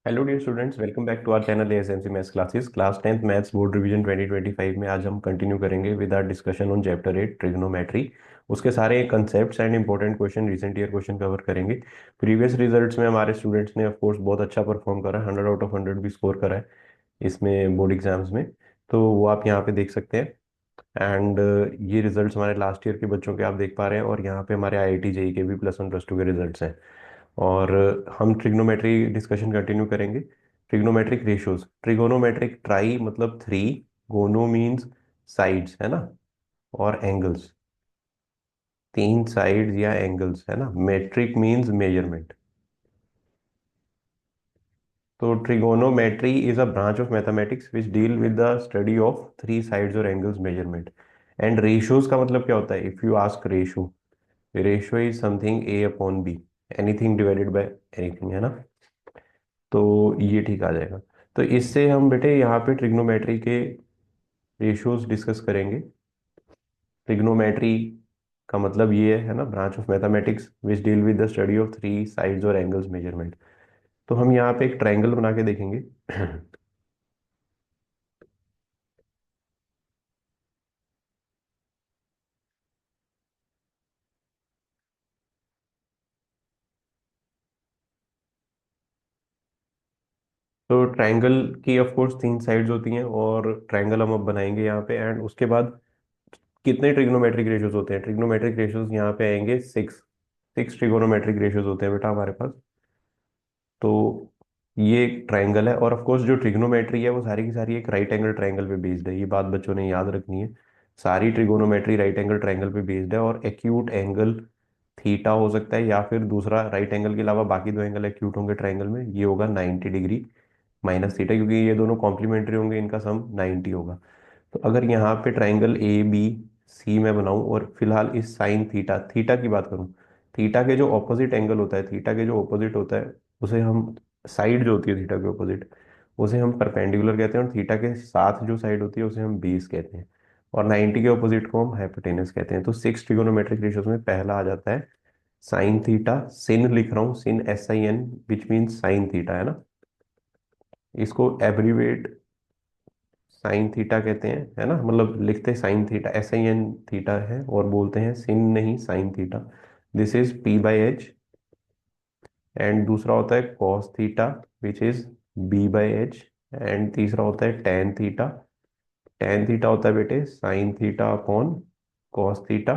Hello dear students, welcome back to our channel ASMC maths classes. Class 10th maths board revision 2025 में आज हम continue करेंगे with our discussion on chapter 8 trigonometry. उसके सारे concepts and important question, recent year question cover करेंगे। Previous results में हमारे students ने ऑफ कोर्स बहुत अच्छा परफॉर्म करा है, 100 आउट ऑफ 100 भी स्कोर करा है इसमें बोर्ड एग्जाम्स में। तो वो आप यहाँ पे देख सकते हैं। एंड ये रिजल्ट्स हमारे लास्ट ईयर के बच्चों के आप देख पा रहे हैं, और यहाँ पे हमारे आईआईटी जेई के भी +1 +2 के रिजल्ट्स हैं। और हम ट्रिग्नोमेट्री डिस्कशन कंटिन्यू करेंगे। ट्रिग्नोमेट्रिक रेशियोज, ट्रिगोनोमेट्रिक ट्राई मतलब थ्री, गोनो मीन्स साइड्स है ना, और एंगल्स, तीन साइड्स या एंगल्स है ना। Metric means measurement. तो trigonometry is a branch of mathematics which deal with the study of three sides और एंगल्स मेजरमेंट। एंड रेशियोज का मतलब क्या होता है? If you ask ratio, ratio is something A upon B, anything divided by anything है ना। तो ये ठीक आ जाएगा। तो इससे हम बेटे यहाँ पे ट्रिग्नोमेट्री के रेशियोज डिस्कस करेंगे। ट्रिग्नोमेट्री का मतलब ये है ना, branch of mathematics which deal with the study of three sides और एंगल्स मेजरमेंट। तो हम यहाँ पे एक ट्रायंगल बना के देखेंगे। तो ट्रायंगल की ऑफ कोर्स तीन साइड्स होती हैं, और ट्रायंगल हम अब बनाएंगे यहाँ पे। एंड उसके बाद कितने ट्रिग्नोमेट्रिक रेशियोज होते हैं? ट्रिग्नोमेट्रिक रेशियोज यहाँ पे आएंगे सिक्स। सिक्स ट्रिगोनोमेट्रिक रेशियोज होते हैं बेटा हमारे पास। तो ये एक ट्रायंगल है, और ऑफ कोर्स जो ट्रिग्नोमेट्री है वो सारी की सारी एक राइट एंगल ट्रायंगल पे बेस्ड है। ये बात बच्चों ने याद रखनी है। सारी ट्रिगोनोमेट्री राइट एंगल ट्रायंगल पे बेस्ड है, और एक्यूट एंगल थीटा हो सकता है, या फिर दूसरा राइट एंगल के अलावा बाकी दो एंगल एक्यूट होंगे ट्रायंगल में, ये होगा 90 डिग्री माइनस थीटा, क्योंकि ये दोनों कॉम्प्लीमेंट्री होंगे, इनका सम 90 होगा। तो अगर यहाँ पे ट्राइंगल ए बी सी में बनाऊं, और फिलहाल इस साइन थीटा थीटा की बात करूं, थीटा के जो ऑपोजिट एंगल होता है, थीटा के जो ऑपोजिट होता है उसे हम, साइड जो होती है थीटा के ऑपोजिट, उसे हम परपेंडिकुलर कहते हैं, और थीटा के साथ जो साइड होती है उसे हम बेस कहते हैं, और 90 के ऑपोजिट को हम हाइपोटेनस कहते हैं। तो सिक्स ट्रिगोनोमेट्रिक रेशियोज में पहला आ जाता है साइन थीटा। सिन लिख रहा हूँ, सिन SIN, which mean sine theta है ना। इसको एब्रीवेट साइन थीटा कहते हैं है ना, मतलब लिखते हैं साइन थीटा, SIN थीटा है, और बोलते हैं सिन नहीं sine theta. This is P/H। And दूसरा होता है cos theta which is B/H। And तीसरा होता है टेन थीटा। टेन थीटा होता है बेटे sine theta upon cos theta.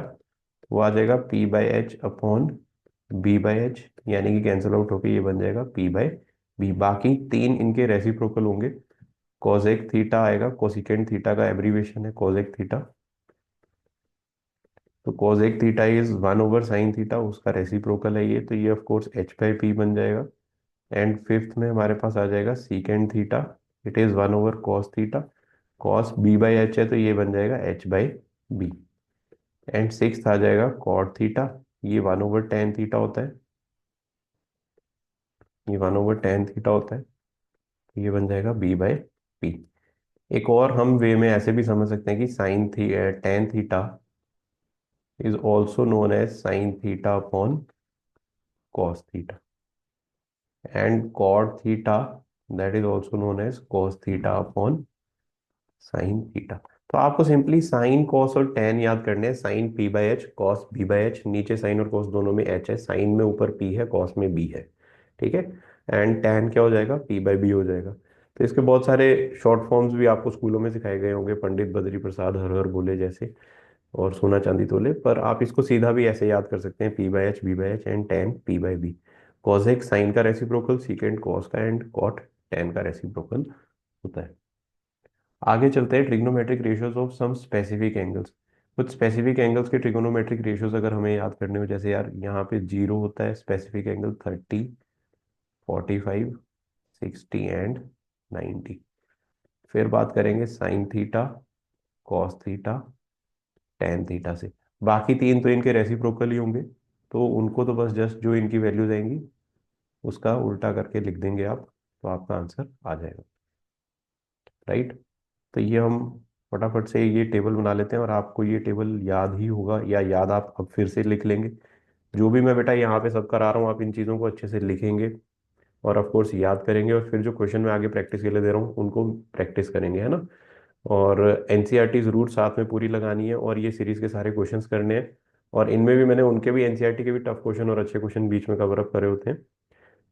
वो आ जाएगा P/H अपॉन B/H, यानी कि कैंसिल आउट होके ये बन जाएगा P/B। बाकी तीन इनके रेसिप्रोकल होंगे। कोसेक थीटा आएगा, कोसिकेंड थीटा का एब्रीवेशन है कोसेक थीटा। तो cosec theta is 1/sin theta, उसका रेसिप्रोकल है ये, तो ये ऑफ कोर्स H/P बन जाएगा। एंड फिफ्थ में हमारे पास आ जाएगा secant theta, it is 1/cos theta. Cos B/H है तो ये बन जाएगा H/B। एंड सिक्स्थ आ जाएगा कॉट थीटा, ये 1/tan थीटा होता है, ये 1/tan थीटा होता है, तो ये बन जाएगा B/P। एक और हम वे में ऐसे भी समझ सकते हैं कि साइन थी tan theta is also known as sin theta upon cos theta, and cot theta, that is also known as cos theta upon sin theta। तो आपको सिंपली साइन कॉस और टेन याद करने हैं। साइन P/H, कॉस B/H, नीचे sign और cos दोनों में H है, साइन में ऊपर P है, कॉस में B है। ठीक है। एंड टेन क्या हो जाएगा? P/B हो जाएगा। तो इसके बहुत सारे शॉर्ट फॉर्म्स भी आपको स्कूलों में सिखाए गए होंगे, पंडित बद्री प्रसाद हर हर बोले जैसे, और सोना चांदी तोले। पर आप इसको सीधा भी ऐसे याद कर सकते हैं, P/H B/H and tan P/B। Cosec sine का रेसिप्रोकल, सीकेंड कॉस का, एंड कॉट टेन का रेसिप्रोकल होता है। आगे चलते हैं trigonometric ratios of some specific angles. कुछ स्पेसिफिक एंगल्स के ट्रिग्नोमेट्रिक रेशियोज अगर हमें याद करने हो, जैसे यार यहाँ पे जीरो होता है स्पेसिफिक एंगल, 30, 45, 60 एंड 90। फिर बात करेंगे sign theta, cos theta, tan theta से। बाकी तीन तो इनके रेसिप्रोकल ही होंगे, तो उनको तो बस जस्ट जो इनकी वैल्यूज आएंगी उसका उल्टा करके लिख देंगे आप, तो आपका आंसर आ जाएगा। राइट। तो ये हम फटाफट से ये टेबल बना लेते हैं, और आपको ये टेबल याद ही होगा, या याद आप अब फिर से लिख लेंगे। जो भी मैं बेटा यहाँ पे सब करा रहा हूँ, आप इन चीज़ों को अच्छे से लिखेंगे, और ऑफ कोर्स याद करेंगे, और फिर जो क्वेश्चन मैं आगे प्रैक्टिस के लिए दे रहा हूँ उनको प्रैक्टिस करेंगे, है ना। और एनसीईआरटी जरूर साथ में पूरी लगानी है, और ये सीरीज के सारे क्वेश्चंस करने हैं। और इनमें भी मैंने उनके भी एनसीईआरटी के भी टफ क्वेश्चन और अच्छे क्वेश्चन बीच में कवर अप करे होते हैं,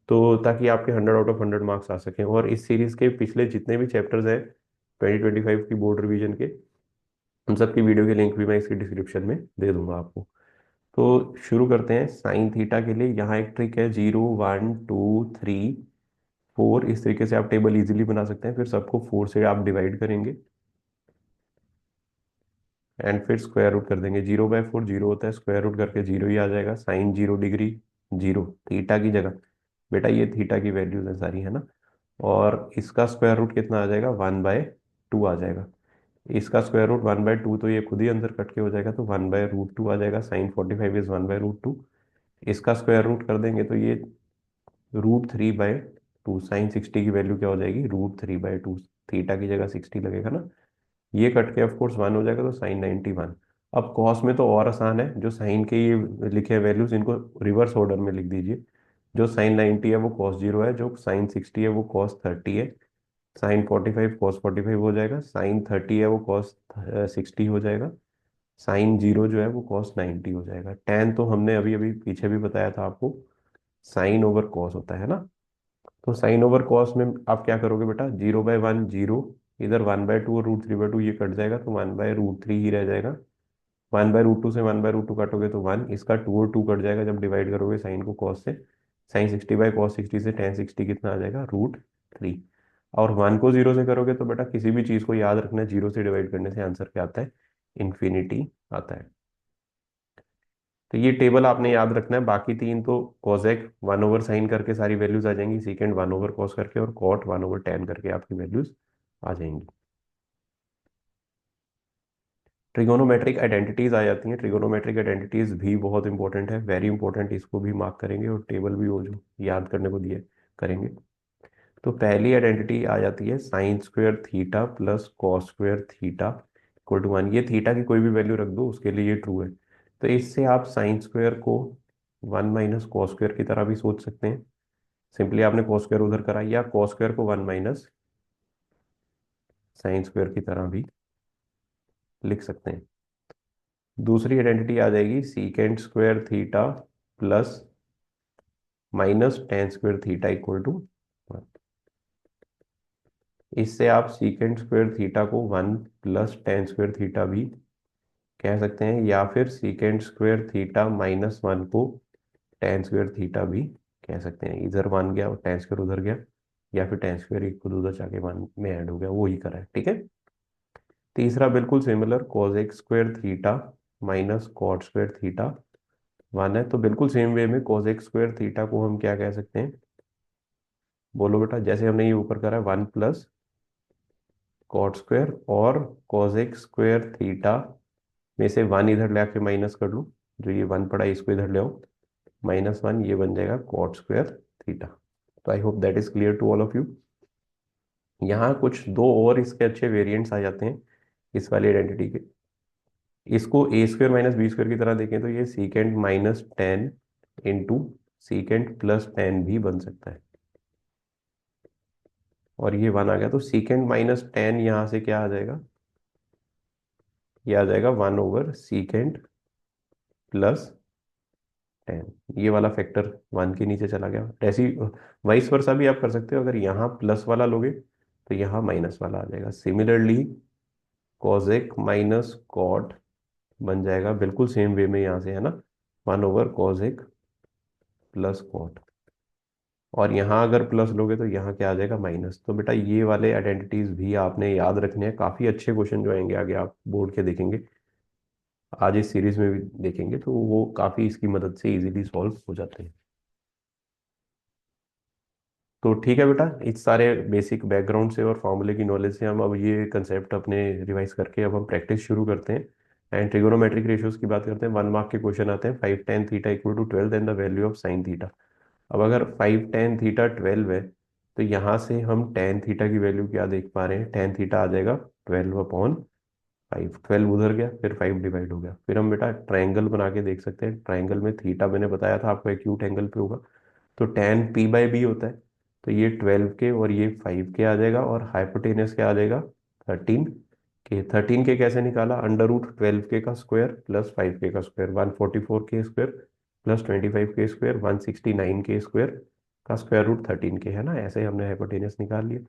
तो ताकि आपके 100 आउट ऑफ 100 मार्क्स आ सकें। और इस सीरीज के पिछले जितने भी चैप्टर्स हैं 2025 की बोर्ड रिवीजन के, उन सब की वीडियो के लिंक भी मैं इसकी डिस्क्रिप्शन में दे दूंगा आपको। तो शुरू करते हैं। साइन थीटा के लिए यहाँ एक ट्रिक है, 0 1 2 3 4, इस तरीके से आप टेबल इजीली बना सकते हैं। फिर सबको 4 से आप डिवाइड करेंगे एंड फिर स्क्वायर रूट कर देंगे। 0/4 जीरो होता है, स्क्वायर रूट करके जीरो ही आ जाएगा। साइन 0 डिग्री, जीरो थीटा की जगह, बेटा ये थीटा की वैल्यूज है सारी, है ना। और इसका स्क्वायर रूट कितना आ जाएगा, 1/2 आ जाएगा। इसका स्क्वायर रूट 1/2, तो ये खुद ही अंदर कट के हो जाएगा, तो 1/√2 आ जाएगा। Sine 45 is 1/√2। इसका स्क्वायर रूट कर देंगे तो ये √3/2। साइन 60 की वैल्यू क्या हो जाएगी, √3/2। थीटा की जगह 60 लगेगा ना, ये कट के ऑफ कोर्स 1 हो जाएगा, तो साइन 91। अब कॉस में तो और आसान है, जो साइन के ये लिखे हैं वैल्यूज, इनको रिवर्स ऑर्डर में लिख दीजिए। जो साइन 90 है वो cos 0 है, जो साइन 60 है वो cos 30 है। साइन 45 cos 45 हो जाएगा, साइन 30 है वो cos 60 हो जाएगा। साइन 0 जो है वो cos 90 हो जाएगा। टेन तो हमने अभी अभी पीछे भी बताया था आपको, साइन ओवर कॉस होता है ना। तो साइन ओवर कॉस में आप क्या करोगे बेटा, 0/1 जीरो, इधर 1/2 और √3/2 ये कट जाएगा, तो 1/√3 ही रह जाएगा। 1/√2 से 1/√2 काटोगे तो 1, इसका 2 और 2 कट जाएगा जब डिवाइड करोगे साइन को कॉस से। साइन 60/cos 60 से टेन 60 कितना आ जाएगा, √3। और 1 को 0 से करोगे तो बेटा किसी भी चीज को याद रखना है, 0 से डिवाइड करने से आंसर क्या आता है, इन्फिनिटी आता है। तो ये टेबल आपने याद रखना है। बाकी तीन तो कॉसेक 1/sin करके सारी वैल्यूज आ जाएंगी, सीकेंड 1/cos करके, और कॉट 1/tan करके आपकी वैल्यूज आ जाएंगी। ट्रिगोनोमेट्रिक आइडेंटिटीज आ जाती हैं। ट्रिगोनोमेट्रिक आइडेंटिटीज भी बहुत इंपॉर्टेंट है, वेरी इंपॉर्टेंट, इसको भी मार्क करेंगे, और टेबल भी वो जो याद करने को दिए करेंगे। तो पहली आइडेंटिटी आ जाती है, sine square theta plus cos square theta equal to 1। ये थीटा की कोई भी वैल्यू रख दो उसके लिए ये ट्रू है। तो इससे आप साइन स्क्वायर को 1 - cos स्क्वायर की तरह भी सोच सकते हैं। सिंपली आपने कॉस स्क्वायर उधर करा, या कॉस स्क्वायर को 1 - साइन स्क्वायर की तरह भी लिख सकते हैं। दूसरी आइडेंटिटी आ जाएगी, sec square theta plus minus tan square theta equal to 1। इससे आप सीकेंड स्क्वायर थीटा को 1 + tan स्क्वायर थीटा भी कह सकते हैं, या फिर सीकेंड स्क्वायर थीटा -1 को टेन स्क्वायर थीटा भी कह सकते हैं। इधर 1 गया और टेन स्क्वायर उधर गया, या फिर टेन स्क्वायर इक्वल उधर जाके 1 में ऐड हो गया, वो ही करा है, ठीक है। तीसरा बिल्कुल सिमिलर, cosec square theta minus cot square theta 1 है, तो बिल्कुल सेम वे में cosec स्क्वायर थीटा को हम क्या कह सकते हैं, बोलो बेटा। जैसे हमने ये ऊपर करा है 1 + cot स्क्वायर, और cosec स्क्वायर थीटा में से 1 इधर ले आके माइनस कर लूँ, जो ये 1 पड़ा है इसको इधर ले आओ, -1, ये बन जाएगा कॉट स्क्वायर थीटा। तो I hope that is clear to all of you. यहाँ कुछ दो और इसके अच्छे वेरिएंट्स आ जाते हैं इस वाली आइडेंटिटी के। इसको a² - b² की तरह देखें तो ये सीकेंड -10 इंटू सीकेंड +10 भी बन सकता है। और ये 1 आ गया, तो सीकेंड -10 यहाँ से क्या आ जाएगा, ये आ जाएगा 1/सीकेंड +10। ये वाला फैक्टर 1 के नीचे चला गया। ऐसी वाइस वर्सा भी आप कर सकते हो, अगर यहाँ प्लस वाला लोगे तो यहाँ माइनस वाला आ जाएगा। सिमिलरली कॉजेक माइनस कॉट बन जाएगा बिल्कुल सेम वे में यहाँ से, है ना, 1/कॉजेक प्लस कॉट। और यहाँ अगर प्लस लोगे तो यहाँ क्या आ जाएगा, माइनस। तो बेटा ये वाले आइडेंटिटीज भी आपने याद रखने हैं। काफ़ी अच्छे क्वेश्चन जो आएंगे आगे आप बोर्ड के देखेंगे, आज इस सीरीज में भी देखेंगे, तो वो काफ़ी इसकी मदद से इजीली सॉल्व हो जाते हैं। तो ठीक है बेटा, इस सारे बेसिक बैकग्राउंड से और फॉर्मूले की नॉलेज से हम अब ये कंसेप्ट अपने रिवाइज करके अब हम प्रैक्टिस शुरू करते हैं। एंड ट्रिगोनोमेट्रिक रेशियोज की बात करते हैं। 1 मार्क के क्वेश्चन आते हैं, 5 tan theta equal to 12 then the value of sine theta. अब अगर 5 tan थीटा 12 है, तो यहाँ से हम टेन थीटा की वैल्यू क्या देख पा रहे हैं, टेन थीटा आ जाएगा 12/5। 12 उधर गया, फिर 5 डिवाइड हो गया। फिर हम बेटा ट्रायंगल बना के देख सकते हैं। ट्रायंगल में थीटा मैंने बताया था आपको एक्यूट एंगल पे होगा, तो tan p/b होता है। तो ये 12 के और ये 5 के आ जाएगा, और हाइपोटेनस क्या आ जाएगा 13 के। 13 के कैसे निकाला, √12 के का स्क्वायर प्लस 5 के का स्क्वायर, 144 के स्क्वायर प्लस 25 के स्क्वायर, 169 के स्क्वायर का स्क्वायर रूट 13 के, है ना। ऐसे ही हमने हाइपोटेनस निकाल लिया।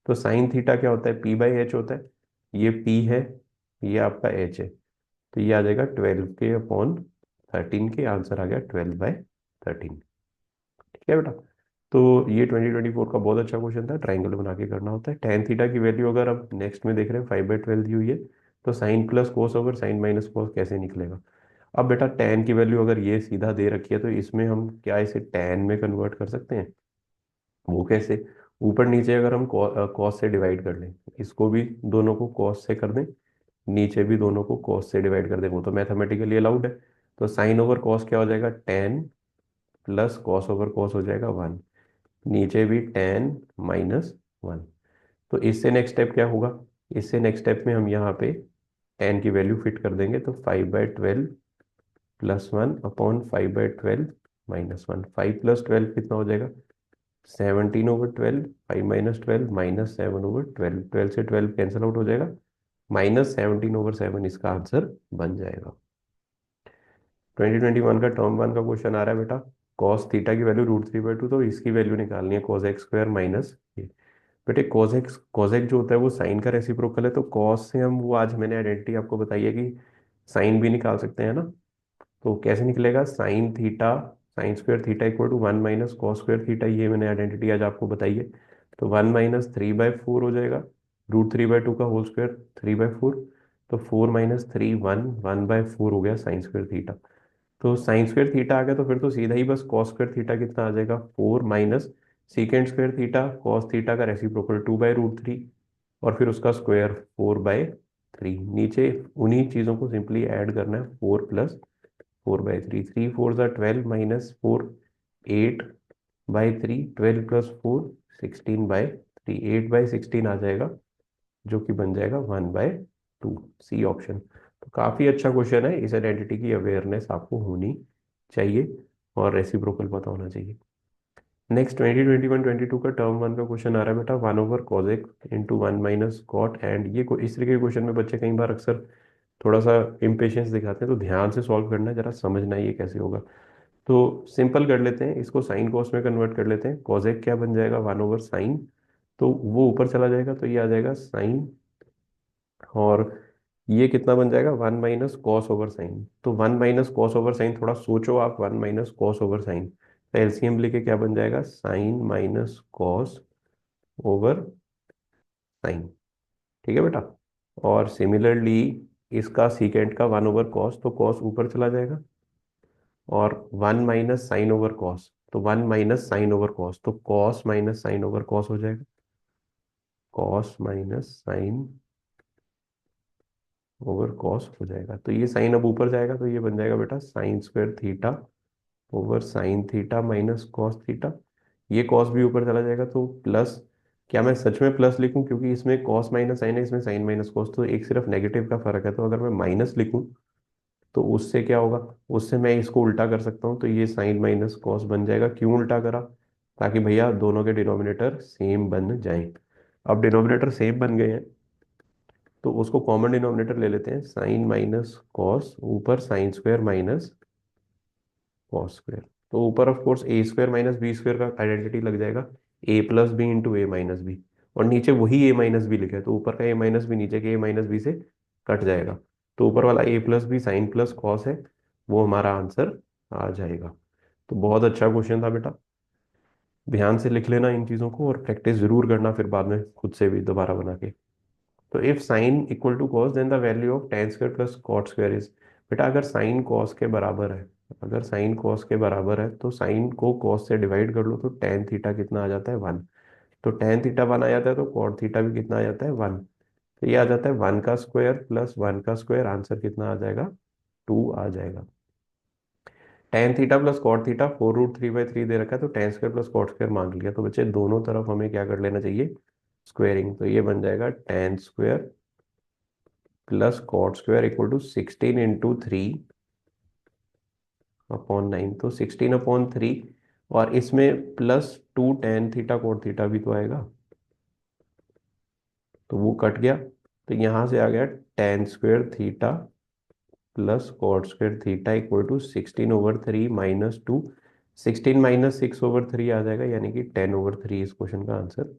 तो साइन थीटा क्या होता है, p/h होता है। ये p है, ये आपका h है। तो ये आ जाएगा 12 के अपॉन 13 के, आंसर आ गया 12/13। ठीक है बेटा। तो ये 2024 का बहुत अच्छा क्वेश्चन था, ट्राइंगल बना के करना होता है। टेन थीटा की वैल्यू अगर अब नेक्स्ट में देख रहे हैं 5/12 दी हुई है, तो sine plus cos over sine minus cos कैसे निकलेगा। अब बेटा टेन की वैल्यू अगर ये सीधा दे रखी है, तो इसमें हम क्या इसे टेन में कन्वर्ट कर सकते हैं। वो कैसे, ऊपर नीचे अगर हम कॉस से डिवाइड कर लें, इसको भी दोनों को कॉस से कर दें, नीचे भी दोनों को कॉस से डिवाइड कर दें, वो तो मैथमेटिकली अलाउड है। तो साइन ओवर कॉस क्या हो जाएगा, ten plus cos over cos हो जाएगा 1, नीचे भी 10 - 1। तो इससे नेक्स्ट स्टेप क्या होगा, इससे नेक्स्ट स्टेप में हम यहाँ पे टेन की वैल्यू फिट कर देंगे, तो 5/12 +1/5/12 - 1, 5 + 12 कितना हो जाएगा 17/12, 5 - 12 -7/12, 12 से 12 कैंसिल आउट हो जाएगा, -17/7 इसका आंसर बन जाएगा। 2021 का टर्म वन का क्वेश्चन आ रहा है बेटा, कॉस थीटा की वैल्यू √3/2, तो इसकी वैल्यू निकालनी है cos x स्क्वायर माइनस ये। बेटे cos x जो होता है वो साइन का रेसिप्रोकल है, तो कॉस से हम वो आज मैंने आइडेंटिटी आपको बताई है कि साइन भी निकाल सकते हैं ना। तो कैसे निकलेगा, sine theta, sine square theta equal to 1 - cos square theta, ये मैंने आइडेंटिटी आज आपको बताई है। तो 1 - 3/4 हो जाएगा, √3/2 का होल स्क्वायर 3/4, तो 4 - 3 1, 1/4 हो गया साइन स्क्वायर थीटा। तो साइन स्क्वायर थीटा आ गया, तो फिर तो सीधा ही बस कॉस स्क्वायर थीटा कितना आ जाएगा 4 minus सीकेंड square theta, cos theta का रेसिप्रोकल 2/√3, और फिर उसका स्क्वायर 4/3। नीचे उन्हीं चीज़ों को सिंपली ऐड करना है, 4 + 4/3, 3 4 = 12 -4, 8/3, 12 + 4 16/3, 8/16 आ जाएगा, जो कि बन जाएगा 1/2, सी ऑप्शन। तो काफ़ी अच्छा क्वेश्चन है, इस आइडेंटिटी की अवेयरनेस आपको होनी चाहिए और रेसिप्रोकल पता होना चाहिए। नेक्स्ट 2021-22 का टर्म वन का क्वेश्चन आ रहा है बेटा, 1/cos x into 1 - cot, and ये इस तरीके के क्वेश्चन में बच्चे कई बार अक्सर थोड़ा सा इम्पेशंस दिखाते हैं, तो ध्यान से सॉल्व करना है, जरा समझना है ये कैसे होगा। तो सिंपल कर लेते हैं इसको, साइन कॉस में कन्वर्ट कर लेते हैं। कॉस क्या बन जाएगा 1/sin, तो वो ऊपर चला जाएगा, तो ये आ जाएगा साइन, और ये कितना बन जाएगा 1 - cos/sin। तो 1 - cos/sin, थोड़ा सोचो आप, 1 - cos/sin, तो एलसीएम लेके क्या बन जाएगा, sine minus cos over sine. ठीक है बेटा। और सिमिलरली इसका सीकेंट का 1/cos, तो कॉस ऊपर चला जाएगा, और 1 - sin/cos, तो 1 - sin/cos, तो cos minus sine over cos हो जाएगा, cos minus sine over cos हो जाएगा। तो ये साइन अब ऊपर जाएगा, तो ये बन जाएगा बेटा sign square theta over sign theta minus cos theta. ये कॉस भी ऊपर चला जाएगा, तो प्लस, क्या मैं सच में प्लस लिखूं, क्योंकि इसमें कॉस माइनस साइन है, इसमें साइन माइनस कॉस, तो एक सिर्फ नेगेटिव का फर्क है। तो अगर मैं माइनस लिखूं तो उससे क्या होगा, उससे मैं इसको उल्टा कर सकता हूँ, तो ये साइन माइनस कॉस बन जाएगा। क्यों उल्टा करा, ताकि भैया दोनों के डिनोमिनेटर सेम बन जाएं। अब डिनोमिनेटर सेम बन गए हैं, तो उसको कॉमन डिनोमिनेटर ले लेते हैं, साइन माइनस कॉस ऊपर sine square minus cos square. तो ऊपर of course a square minus b square का आइडेंटिटी लग जाएगा, a + b into a - b, और नीचे वही a - b लिखा है, तो ऊपर का a - b नीचे के a - b से कट जाएगा। तो ऊपर वाला a + b sine plus cos है, वो हमारा आंसर आ जाएगा। तो बहुत अच्छा क्वेश्चन था बेटा, ध्यान से लिख लेना इन चीज़ों को, और प्रैक्टिस जरूर करना फिर बाद में खुद से भी दोबारा बना के। तो if sine equal to cos, then the value of tan square plus cot square is. बेटा अगर साइन कॉस के बराबर है, अगर साइन कॉस के बराबर है, तो साइन को कॉस से डिवाइड कर लो, तो tan थीटा कितना आ जाता है 1। तो tan थीटा 1 आ जाता है, तो कॉट थीटा भी कितना आ जाता है 1। तो ये आ जाता है 1 का स्क्वायर प्लस 1 का स्क्वायर, आंसर कितना आ जाएगा 2 आ जाएगा। tan theta plus cot theta 4√3/3 दे रखा है, तो tan square plus cot square मांग लिया, तो बच्चे दोनों तरफ हमें क्या कर लेना चाहिए, स्क्वेयरिंग। तो ये बन जाएगा tan square plus cot square equal to 16 × 3/9। तो 16/3 और इसमें +2 tan θ cot θ भी तो आएगा, तो वो कट गया। तो यहाँ से आ गया tan² θ +cot² θ इक्वल टू 16/3 - 2। 16 - 6/3 आ जाएगा, यानी कि 10/3 इस क्वेश्चन का आंसर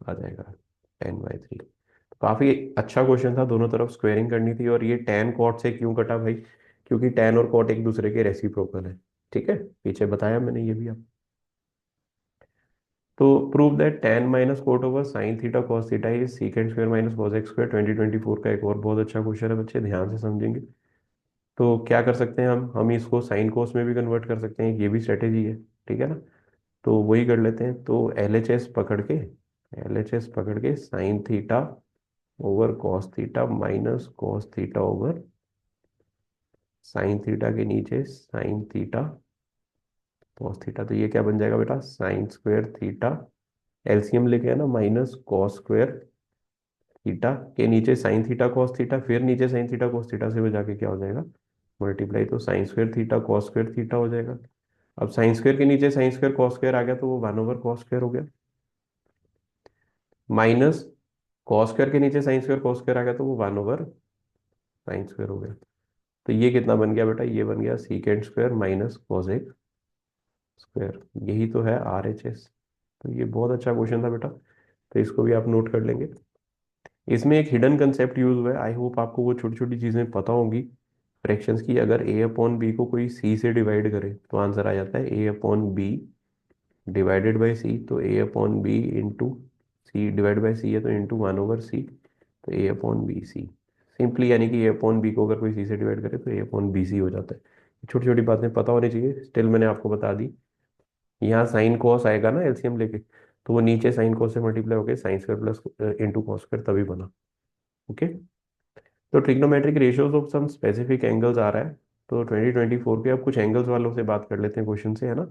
आ जाएगा, 10/3। काफी अच्छा क्वेश्चन था, दोनों तरफ स्क्वेयरिंग करनी थी। और ये tan cot से क्यों कटा भाई, क्योंकि tan और cot एक दूसरे के रेसिप्रोकल है। ठीक है, पीछे बताया मैंने ये भी आप। तो prove that tan - cot/sin θ cos θ is sec² - cos x²। 2024 का एक और बहुत अच्छा क्वेश्चन है बच्चे, ध्यान से समझेंगे। तो क्या कर सकते हैं हम इसको साइन कोस में भी कन्वर्ट कर सकते हैं, ये भी स्ट्रेटेजी है। ठीक है ना, तो वही कर लेते हैं। तो एल एच एस पकड़ के sin θ/cos θ -cos θ/, sin θ के नीचे sin θ/cos θ। तो ये क्या बन जाएगा बेटा, sin²θ, एलसीएम लेके है ना, -cos²θ के नीचे sin θ/cos θ, फिर नीचे sin θ/cos θ से बजा के क्या हो जाएगा, मल्टीप्लाई। तो sin²θ cos²θ हो जाएगा। अब साइन स्क्वायर के नीचे sin²cos² आ गया, तो वो 1/cos² हो गया। माइनस cos² के नीचे sin²cos² आ गया, तो वो 1/sin² हो गया। तो ये कितना बन गया बेटा, ये बन गया sec² - cos²। यही तो है RHS। तो ये बहुत अच्छा क्वेश्चन था बेटा, तो इसको भी आप नोट कर लेंगे। इसमें एक हिडन कंसेप्ट यूज हुआ है, आई होप आपको वो छोटी छोटी चीजें पता होंगी। फ्रैक्शंस की, अगर a/b को कोई c से डिवाइड करे तो आंसर आ जाता है a/b डिवाइडेड बाई सी। तो a/b into C, divide by C है तो इंटू 1/c। तो a/bc सिंपली, यानी कि a/b को अगर कोई सी से डिवाइड करे तो a/bc हो जाता है। छोटी छोटी बातें पता होनी चाहिए, स्टिल मैंने आपको बता दी। यहाँ साइन कॉस आएगा ना एलसीएम लेके, तो वो नीचे साइन कॉस से मल्टीप्लाई होकर sin² प्लस इंटू cos² तभी बना। ओके, तो trigonometric ratios of some specific angles आ रहा है। तो 2024 के अब कुछ एंगल्स वालों से बात कर लेते हैं क्वेश्चन से, है ना।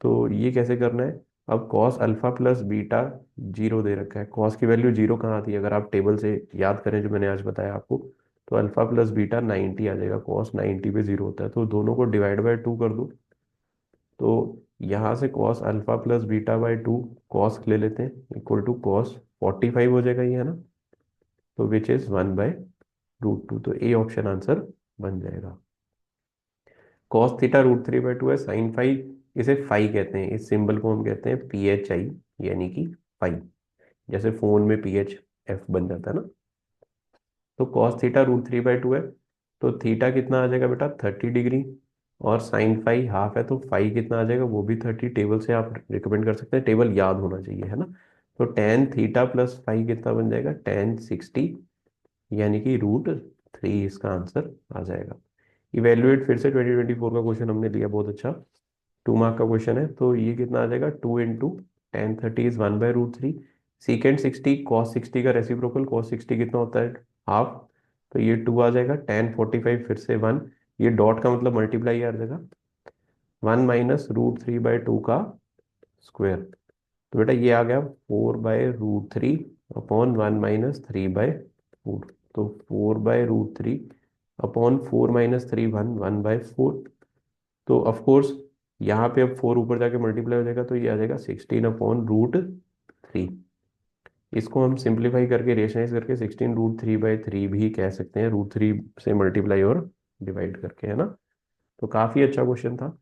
तो ये कैसे करना है, अब cos alpha plus beta zero दे रखा है। कॉस की वैल्यू जीरो कहाँ आती है, अगर आप टेबल से याद करें जो मैंने आज बताया आपको, तो अल्फा प्लस बीटा 90 आ जाएगा। कॉस 90 पे जीरो होता है, तो दोनों को डिवाइड बाय टू कर दो। तो यहाँ से cos alpha plus beta by two, cos ले लेते हैं, इक्वल टू कॉस 45 हो जाएगा ये, है ना। तो विच इज 1/√2। तो ए ऑप्शन आंसर बन जाएगा। कॉस थीटा √3/2 है। साइन फाई, इसे फाई कहते हैं, इस सिंबल को हम कहते हैं PHI, यानी कि फाई। जैसे फोन में PHF बन जाता है ना। तो कॉस थीटा √3/2 है, तो थीटा कितना आ जाएगा बेटा, 30 डिग्री। और साइन फाई हाफ है, तो फाई कितना आ जाएगा, वो भी 30। टेबल से आप रिकमेंड कर सकते हैं, टेबल याद होना चाहिए, है ना। तो tan θ प्लस फाई कितना बन जाएगा, tan 60, यानी कि √3 इसका आंसर आ जाएगा। इवेल्युएट, फिर से 2024 का क्वेश्चन हमने लिया, बहुत अच्छा। 2 मार्क का क्वेश्चन है। तो ये कितना आ जाएगा, 2 × tan 30 इज 1/√3। सीकेंड 60 cos 60 का रेसिप्रोकल, cos 60 कितना होता है, हाफ। तो ये 2 आ जाएगा। tan 45 फिर से 1, ये डॉट का मतलब मल्टीप्लाई आ जाएगा, 1 - √3/2 का स्क्वायर। तो बेटा ये आ गया 4/√3/1 - 3/4। तो 4/√3/4 - 3 1/4। तो ऑफ कोर्स यहाँ पे अब 4 ऊपर जाके मल्टीप्लाई हो जाएगा, तो ये आ जाएगा 16/√3। इसको हम सिंप्लीफाई करके, रेशनलाइज करके 16√3/3 भी कह सकते हैं, √3 से मल्टीप्लाई और डिवाइड करके, है ना। तो काफी अच्छा क्वेश्चन था।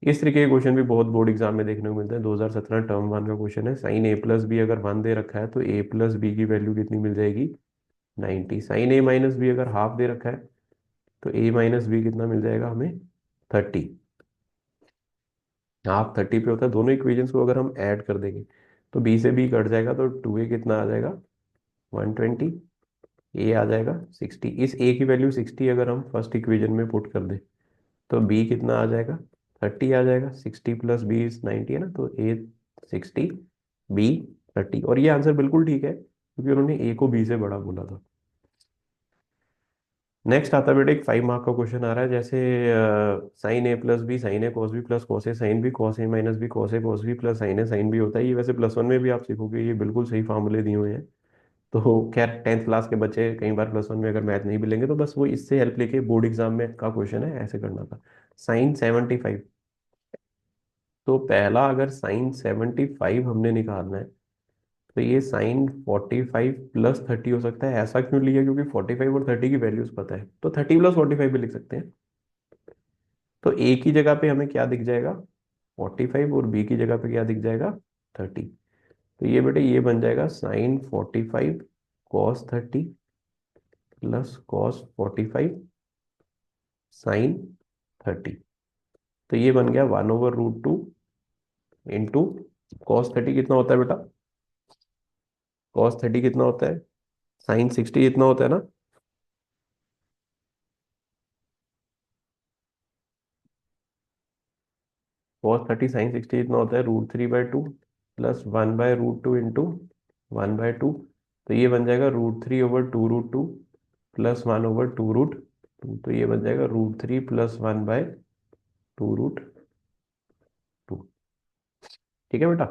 इस तरीके के क्वेश्चन भी बहुत बोर्ड एग्जाम में देखने को मिलते हैं। 2017 टर्म 1 का क्वेश्चन है, साइन a+b अगर 1 दे रखा है तो a+b की वैल्यू कितनी मिल जाएगी, 90। साइन a - b अगर हाफ दे रखा है तो a - b कितना मिल जाएगा हमें, 30। हाफ 30 पे होता है। दोनों इक्वेशंस को अगर हम ऐड कर देंगे तो b से b कट जाएगा, तो 2a कितना आ जाएगा, 120। a आ जाएगा 60। इस a की वैल्यू 60 अगर हम फर्स्ट इक्वेशन में पुट कर दें तो b कितना आ जाएगा, 30 आ जाएगा। 60 प्लस b इज 90, है ना। तो a 60, b 30। और ये आंसर बिल्कुल ठीक है, क्योंकि उन्होंने a को b से बड़ा बोला था। नेक्स्ट आता है बेटा, एक 5 मार्क का क्वेश्चन आ रहा है, जैसे sin a+b sin a cos b plus cos a sin b cos a minus b cos a cos b plus sin a sin b होता है। ये वैसे +1 में भी आप सीखोगे, ये बिल्कुल सही फार्मूले दिए हुए हैं। तो खैर 10th क्लास के बच्चे कई बार +1 में अगर मैथ नहीं मिलेंगे तो बस वो इससे हेल्प लेके बोर्ड एग्जाम में का क्वेश्चन है, ऐसे करना था। sin 75, तो पहला, अगर sin 75 हमने निकालना है, तो ये sin 45 + 30 हो सकता है। ऐसा क्यों लिया? क्योंकि 45 और 30 की वैल्यूज पता है, तो 30 + 45 भी लिख सकते हैं। तो ए की जगह पे हमें क्या दिख जाएगा? 45, और बी की जगह पे क्या दिख जाएगा? 30। तो ये बेटे ये बन जाएगा sin 45 cos 30 plus cos 45 sin 30। तो ये बन गया 1/√2 इंटू cos 30 कितना होता है बेटा? cos 30 कितना होता है? sin 60 कितना होता है ना? cos 30 sin 60 कितना होता है? √3/2 प्लस 1/√2 इंटू 1/2। तो ये बन जाएगा √3/2√2 प्लस 1/2√2। तो ये बन जाएगा √3 प्लस 1/2√2। ठीक है बेटा।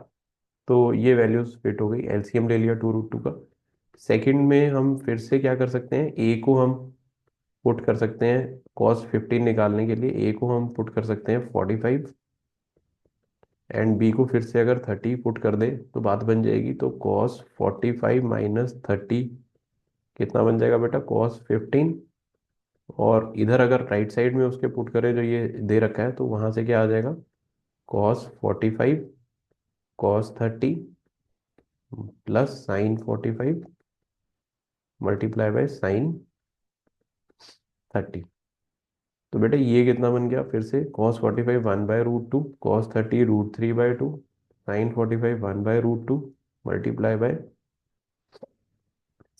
तो ये वैल्यूज फिट हो गई, एलसीएम ले लिया 2√2 का। सेकंड में हम फिर से क्या कर सकते हैं? ए को हम पुट कर सकते हैं cos 15 निकालने के लिए। ए को हम पुट कर सकते हैं 45, एंड बी को फिर से अगर 30 पुट कर दे तो बात बन जाएगी। तो cos 45 - 30 कितना बन जाएगा बेटा? cos 15। और इधर अगर राइट साइड में उसके पुट करें जो ये दे रखा है, तो वहां से क्या आ जाएगा? cos 45 cos 30 plus sin 45 multiply by sin 30। तो बेटा ये कितना बन गया? फिर से cos 45 1/√2, cos 30 √3/2, sin 45 1/√2 multiply by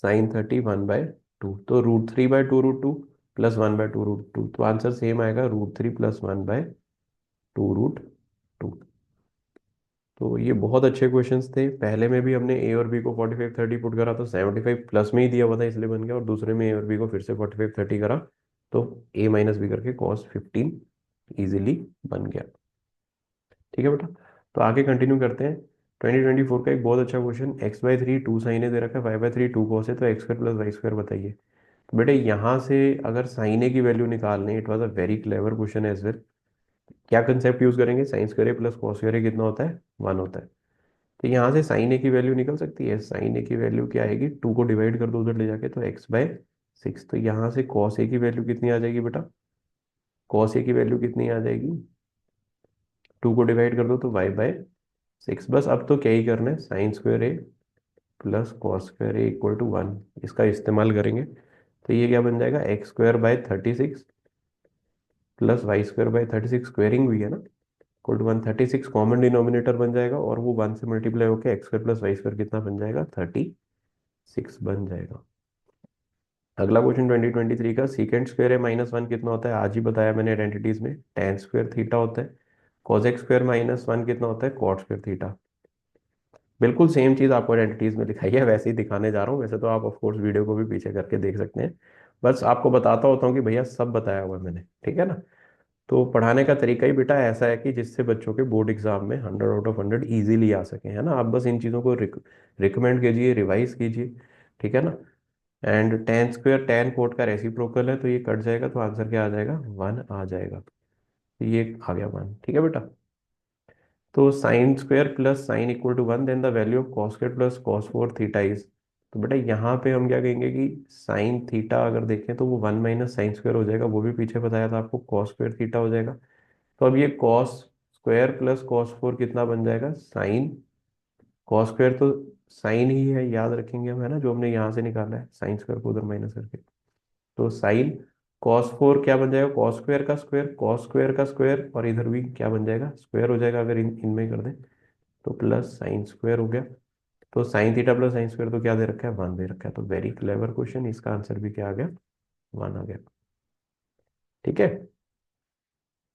sin 30 1/2। तो √3/2√2 प्लस 1/2√2, तो आंसर सेम आएगा √3 प्लस 1/2√2। तो ये बहुत अच्छे क्वेश्चंस थे। पहले में भी हमने ए और बी को 45 30 पुट करा तो 75 प्लस में ही दिया हुआ था, इसलिए बन गया। और दूसरे में ए और बी को फिर से 45 30 करा, तो ए माइनस बी करके cos 15 इजीली बन गया। ठीक है बेटा। तो आगे कंटिन्यू करते हैं। 2024 का एक बहुत अच्छा क्वेश्चन, x/3 2 साइन ए दे रखा है, y/3 2 cos है, तो x² + y² बताइए। तो बेटे यहाँ से अगर साइन ए की वैल्यू निकालने, it was a very clever question as well. क्या कंसेप्ट यूज करेंगे? sin² + cos² कितना होता है? 1 होता है। तो यहाँ से साइन ए की वैल्यू निकल सकती है। साइन ए की वैल्यू क्या आएगी? 2 को डिवाइड कर दो उधर ले जाके, तो x/6। तो यहाँ से cos ए की वैल्यू कितनी आ जाएगी बेटा? cos ए की वैल्यू कितनी आ जाएगी? 2 को डिवाइड कर दो तो y/6। बस अब तो क्या ही करना है, sin² A plus cos² A = 1, इसका इस्तेमाल करेंगे। तो ये क्या बन जाएगा? x² / 36 प्लस y² / 36, स्क्वेयरिंग हुई है ना, = 136 कॉमन डिनोमिनेटर बन जाएगा, और वो 1 से मल्टीप्लाई होकर x² + y² कितना बन जाएगा? 36 बन जाएगा। अगला क्वेश्चन 2023 का, sec² A - 1 कितना होता है? आज ही बताया मैंने आइडेंटिटीज में, tan² थीटा होता है। cos x² - 1 कितना होता है? cot² theta. बिल्कुल सेम चीज़ आपको आइडेंटिटीज में दिखाई है, वैसे ही दिखाने जा रहा हूँ। वैसे तो आप ऑफ कोर्स वीडियो को भी पीछे करके देख सकते हैं, बस आपको बताता होता हूँ कि भैया सब बताया हुआ है मैंने। ठीक है ना। तो पढ़ाने का तरीका ही बेटा ऐसा है कि जिससे बच्चों के बोर्ड एग्जाम में 100 आउट ऑफ 100 इजीली आ सके, है ना। आप बस इन चीज़ों को रिकमेंड कीजिए, रिवाइज कीजिए। ठीक है ना। एंड tan² tan कोट का रेसिप्रोकल है, तो ये कट जाएगा, तो आंसर क्या आ जाएगा? 1 आ जाएगा। तो ये आ गया 1। ठीक है बेटा। तो sin² + sin = 1, then the value of cos² + cos 4 theta is. तो बेटा यहाँ पे हम क्या कहेंगे कि साइन थीटा अगर देखें तो वो 1 - sin² हो जाएगा, वो भी पीछे बताया था आपको, cos² थीटा हो जाएगा। तो अब ये cos² + cos 4 कितना बन जाएगा? cos² तो साइन ही है, याद रखेंगे हम, है ना, जो हमने यहाँ से निकाला है, sin² को उधर माइनस करके। तो साइन cos 4 क्या बन जाएगा? cos² का स्क्वायर, cos² का स्क्वायर, और इधर भी क्या बन जाएगा? स्क्वायर हो जाएगा, अगर इनमें कर दें तो प्लस sin² हो गया। तो sin थीटा प्लस sin² तो क्या दे रखा है? 1 दे रखा है। तो वेरी क्लेवर क्वेश्चन, इसका आंसर भी क्या आ गया? 1 आ गया। ठीक है।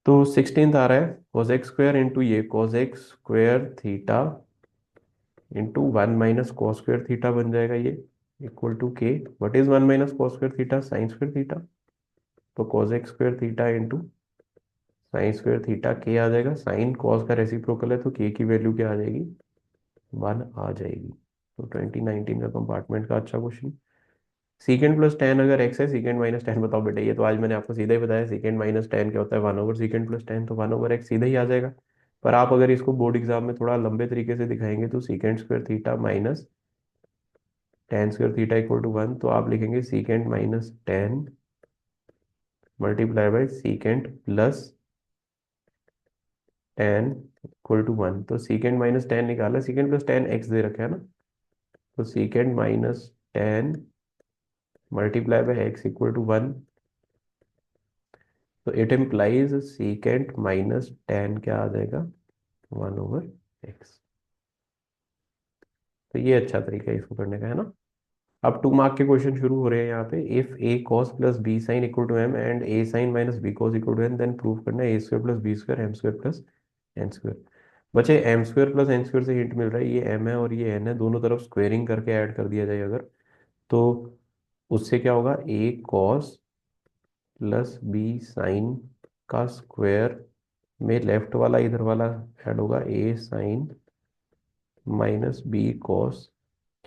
तो 16th आ रहा है, cos x² इंटू ये cos x² theta into 1 - cos² theta बन जाएगा ये, इक्वल टू के। What is 1 - cos² theta? sin² theta. तो cos x² theta into sin² theta के आ जाएगा। साइन कॉस का रेसिप्रोकल है, तो के की वैल्यू क्या आ जाएगी? 1 आ जाएगी। तो 2019 का कंपार्टमेंट का अच्छा क्वेश्चन। सीकेंड प्लस टेन अगर एक्स है, सीकेंड माइनस टेन बताओ बेटा। ये तो आज मैंने आपको सीधा ही बताया, सीकेंड माइनस टेन क्या होता है? 1/सीकेंड प्लस टेन, तो 1/x सीधा ही आ जाएगा। पर आप अगर इसको बोर्ड एग्जाम में थोड़ा लंबे तरीके से दिखाएंगे तो secant square theta minus tan square theta equal to 1, तो आप लिखेंगे secant minus tan multiply by secant plus tan equal to 1। तो सीकेंड माइनस टेन निकाला, सीकेंड प्लस टेन एक्स दे रखा है ना, तो secant minus tan multiply by x equal to 1। तो it implies secant minus tan क्या आ जाएगा, 1/x। तो ये अच्छा तरीका है इसको करने का, है ना। अब 2 मार्क के क्वेश्चन शुरू हो रहे हैं यहाँ पे। If A cos plus B sine equal to M and A sine minus B cos equal to N, then prove करना है A square plus B square M square plus N square. बचे M square plus N square से hint मिल रहा है, ये M है और ये एन है, दोनों तरफ स्क्वेयरिंग करके ऐड कर दिया जाए अगर, तो उससे क्या होगा, ए कॉस प्लस बी साइन का स्क्वायर में लेफ्ट वाला इधर वाला ऐड होगा, ए साइन माइनस बी कॉस,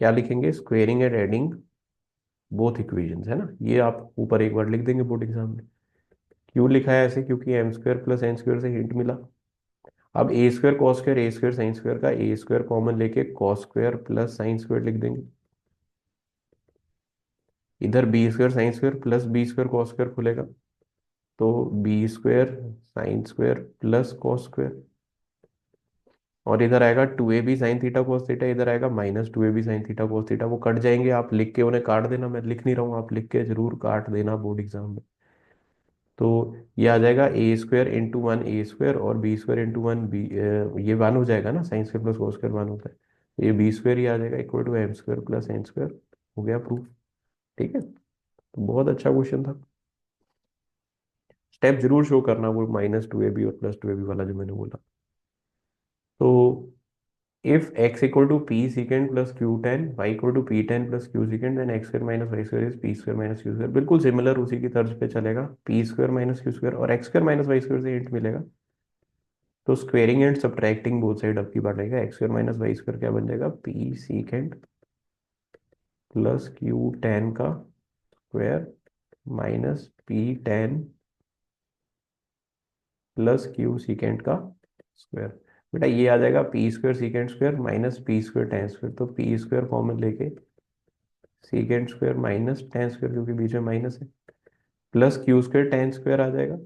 क्या लिखेंगे, squaring and adding both equations, है ना। ये आप ऊपर एक बार लिख देंगे बोर्ड एग्जाम में। क्यों लिखा है ऐसे, क्योंकि m square plus N square से हिंट मिला। अब a square cos square a square sine square का ए स्क्वायर कॉमन लेके cos square plus sine square लिख देंगे। इधर b square sine square plus B square cos square खुलेगा, तो b square sine square plus cos square. और इधर आएगा 2ab sign theta cos theta, इधर आएगा minus 2ab sign theta cos theta. वो कट जाएंगे, आप लिख के उन्हें काट देना, मैं लिख नहीं रहा हूँ, आप लिख के जरूर काट देना बोर्ड एग्जाम में। तो ये आ जाएगा a square into one a square और b square into one b, ये वन हो जाएगा ना, sine square plus cos square one होता है, तो ये बी स्क्वायर ही आ जाएगा equal to m square plus N square. हो गया प्रूफ। ठीक है, तो बहुत अच्छा क्वेश्चन था। स्टेप जरूर शो करना, वो -2ab और +2ab वाला जो मैंने बोला। तो if x equal to P secant plus Q tan, Y equal to P tan plus Q secant, then X square minus Y square is P square minus Q square. बिल्कुल similar उसी की तर्ज पे चलेगा, P square minus Q square और X square minus Y square से hint मिलेगा, तो squaring and subtracting both side आपकी बात रहेगा। X square minus Y square क्या बन जाएगा, P secant plus Q tan का square minus P tan plus Q secant का स्क्वायर। बेटा ये आ जाएगा P square secant square minus P square tan square, तो पी स्क्वायर कॉमन लेके secant square minus tan square, क्योंकि बीच में माइनस है, plus Q square tan square आ जाएगा।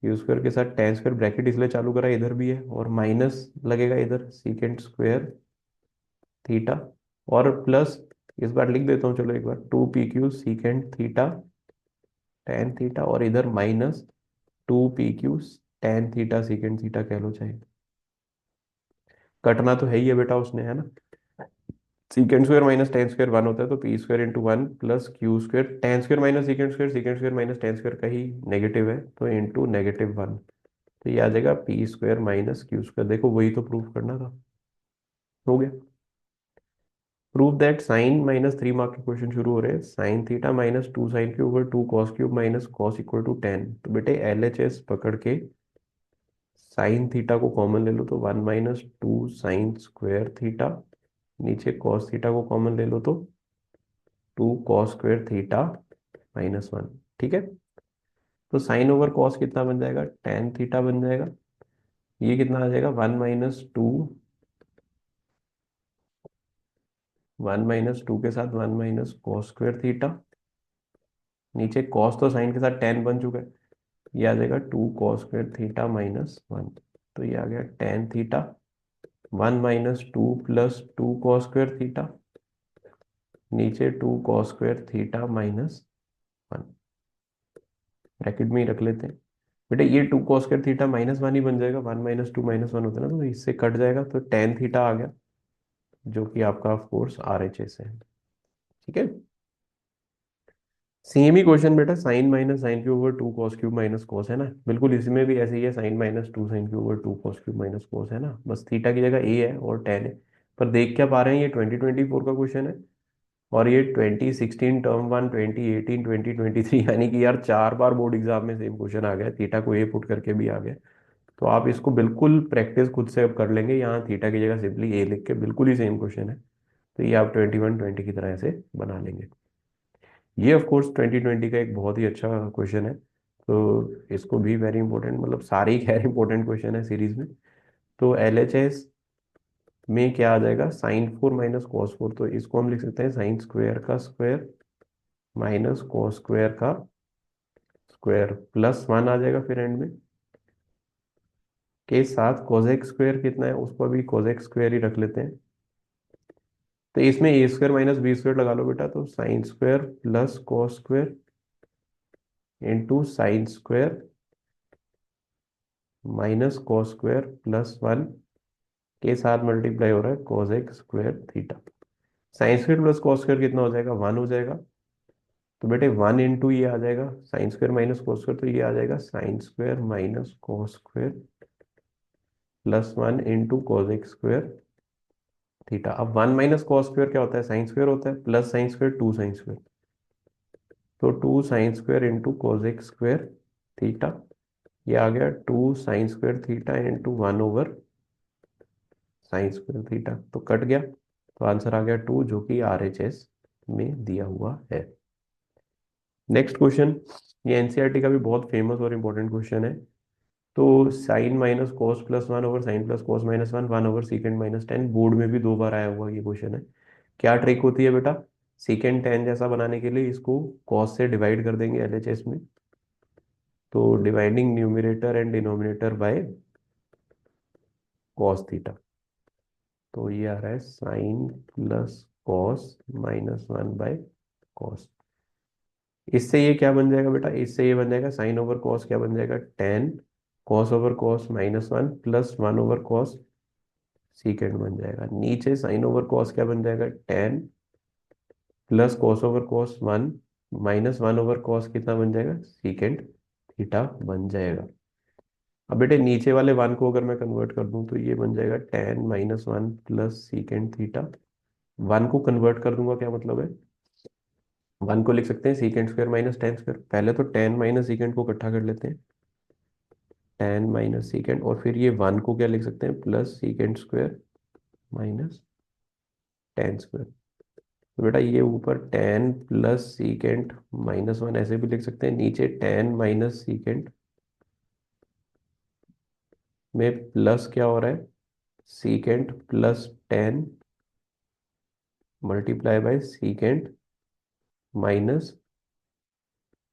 क्यू स्क्वायर के साथ टेन स्क्वायर ब्रैकेट इसलिए चालू करा, इधर भी है, और माइनस लगेगा इधर सीकेंड स्क्वायर थीटा, और प्लस इस बार लिख देता हूँ चलो एक बार, 2pq secant theta tan theta, और इधर minus 2pq tan theta secant theta कह लो चाहे। कटना तो है ही है बेटा उसने, है ना। सीकेंड square minus tan square one होता है, तो P square into one plus Q square tan square minus सीकेंड square minus tan square का ही नेगेटिव है, तो इंटू -1। तो ये आ जाएगा P square minus Q square. देखो वही तो प्रूफ करना था, हो गया। प्रूव दैट साइन -3 मार्क के क्वेश्चन शुरू हो रहे हैं। Sine theta minus two sine cube over two cos cube minus cos equal to 10। तो बेटे LHS पकड़ के साइन थीटा को कॉमन ले लो, तो 1 - 2 साइन स्क्वायर थीटा, नीचे कॉस थीटा को कॉमन ले लो तो 2 कॉस स्क्वायर थीटा -1। ठीक है, तो साइन ओवर कॉस कितना बन जाएगा, टेन थीटा बन जाएगा। ये कितना आ जाएगा, 1 - 2 के साथ 1 - कॉस स्क्वायर थीटा, नीचे कॉस तो साइन के साथ टेन बन चुका है, ये आ जाएगा 2 कॉस स्क्वायर थीटा -1। तो ये आ गया tan theta, 1 - 2 plus 2 cos square theta, नीचे 2 कॉस स्क्वायर थीटा -1, ब्रैकेट में ही रख लेते हैं। बेटा ये 2 कॉस स्क्वायर थीटा -1 ही बन जाएगा, 1 - 2 -1 होता है ना, तो इससे कट जाएगा, तो टेन थीटा आ गया, जो कि आपका ऑफ कोर्स RHS है। ठीक है, सेम ही क्वेश्चन बेटा, sine minus sine cube over two cos cube minus cos, है ना। बिल्कुल इसमें भी ऐसे ही है, sine -2 sine cube over two cos cube minus cos, है ना। बस थीटा की जगह ए है और टेन है। पर देख क्या पा रहे हैं, ये 2024 का क्वेश्चन है, और ये 2016 टर्म वन, 2018 2023, यानी कि यार 4 बार बोर्ड एग्जाम में सेम क्वेश्चन आ गया, थीटा को ए पुट करके भी आ गया। तो आप इसको बिल्कुल प्रैक्टिस खुद से अब कर लेंगे, यहाँ थीटा की जगह सिंपली ए लिख के, बिल्कुल ही सेम क्वेश्चन है, तो ये आप 21-20 की तरह से बना लेंगे। ये ऑफ कोर्स 2020 का एक बहुत ही अच्छा क्वेश्चन है, तो इसको भी वेरी इंपॉर्टेंट, मतलब सारे ही खैर इंपॉर्टेंट क्वेश्चन है सीरीज में। तो LHS में क्या आ जाएगा, sin4 माइनस कॉस फोर, तो इसको हम लिख सकते हैं साइन स्क्वायर का स्क्वायर माइनस कॉस स्क्वायर का स्क्वायर प्लस 1 आ जाएगा फिर एंड में, के साथ कोसेक स्क्वायर कितना है उसको अभी कोसेक स्क्वायर ही रख लेते हैं। तो इसमें ए स्क्वायर माइनस बी स्क्वायर लगा लो बेटा, तो sign square plus cos square into sine square minus cos square plus 1 के साथ मल्टीप्लाई हो रहा है cosec square theta. Sine square plus cos square कितना हो जाएगा, 1 हो जाएगा। तो बेटे 1 इंटू ये आ जाएगा sine square minus cos square, तो ये आ जाएगा sine square minus cos square plus 1 into cosec square theta. अब 1 माइनस कॉस स्क्वायर क्या होता है, साइन स्क्वायर होता है, plus sine square 2 sine square, तो 2 sine square into cosec square theta. ये आ गया 2 sign square theta into 1 over sign square theta, तो कट गया, तो आंसर आ गया 2, जो कि RHS में दिया हुआ है। नेक्स्ट क्वेश्चन, ये एनसीईआरटी का भी बहुत फेमस और इंपॉर्टेंट क्वेश्चन है। तो sine minus cos plus 1 over sine plus cos minus 1, 1 over secant minus tan, board में भी 2 बार आया हुआ ये क्वेश्चन है। क्या ट्रिक होती है बेटा, सीकेंड टेन जैसा बनाने के लिए इसको कॉस से डिवाइड कर देंगे LHS में, तो dividing numerator and denominator by cos theta. तो ये आ रहा है sine plus cos minus 1 by cos. इससे ये क्या बन जाएगा बेटा, इससे ये बन जाएगा साइन ओवर कॉस क्या बन जाएगा, ten cos over cos minus 1 plus 1 over cos सीकेंड बन जाएगा। नीचे साइन ओवर कॉस क्या बन जाएगा, ten plus cos over cos 1 minus 1 over cos कितना बन जाएगा, सीकेंड थीटा बन जाएगा। अब बेटे नीचे वाले 1 को अगर मैं कन्वर्ट कर दूं तो ये बन जाएगा ten minus 1 plus secant theta. 1 को कन्वर्ट कर दूंगा क्या मतलब है, 1 को लिख सकते हैं सीकेंड स्क्वायर माइनस टेन स्क्वायर। पहले तो टेन माइनस सीकेंड को इकट्ठा कर लेते हैं, टेन माइनस सीकेंड, और फिर ये 1 को क्या लिख सकते हैं, plus सीकेंड square minus tan square. तो बेटा ये ऊपर टेन प्लस सीकेंट माइनस 1 ऐसे भी लिख सकते हैं, नीचे टेन माइनस सीकेंट में प्लस क्या हो रहा है, secant plus ten multiply by secant minus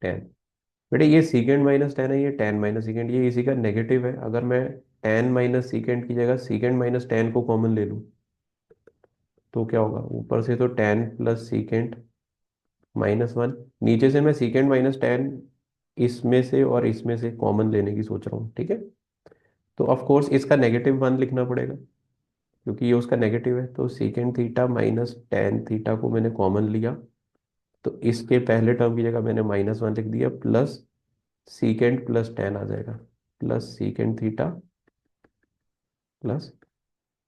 ten. बेटे ये सीकेंड माइनस टेन है, ये टेन माइनस सीकेंड, ये इसी का नेगेटिव है। अगर मैं टेन माइनस सीकेंड की जगह सीकेंड माइनस टेन को कॉमन ले लूँ तो क्या होगा, ऊपर से तो टेन प्लस सीकेंड माइनस 1, नीचे से मैं सीकेंड माइनस टेन इसमें से और इसमें से कॉमन लेने की सोच रहा हूँ, ठीक है। तो ऑफ कोर्स इसका -1 लिखना पड़ेगा क्योंकि ये उसका नेगेटिव है, तो secant theta minus tan theta को मैंने कॉमन लिया, तो इसके पहले टर्म की जगह मैंने -1 लिख दिया, प्लस सीकेंड प्लस टेन आ जाएगा, plus secant theta plus